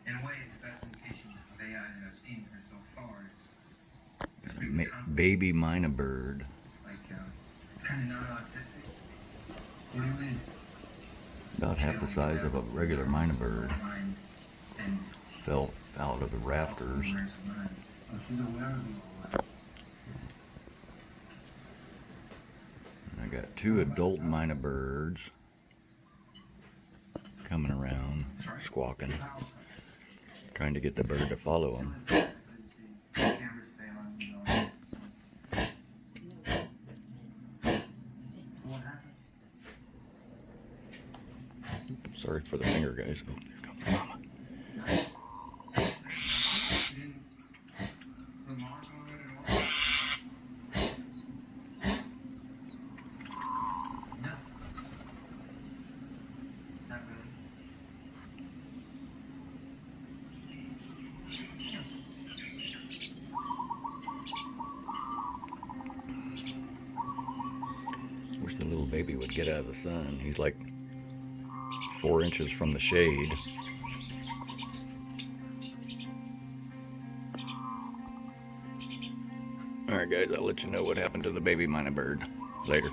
In a way, it's the best imitation of AI that I've seen here so far. It's baby mynah bird. It's like, it's kind of non-autistic. What do you mean? About half the size of a regular mynah bird. Fell out of the rafters. She's aware of you. I got 2 adult mynah birds coming around, squawking, trying to get the bird to follow them. Sorry for the finger, guys. Oh, here comes Mama. Wish the little baby would get out of the sun. He's like 4 inches from the shade. Alright guys, I'll let you know what happened to the baby mynah bird later.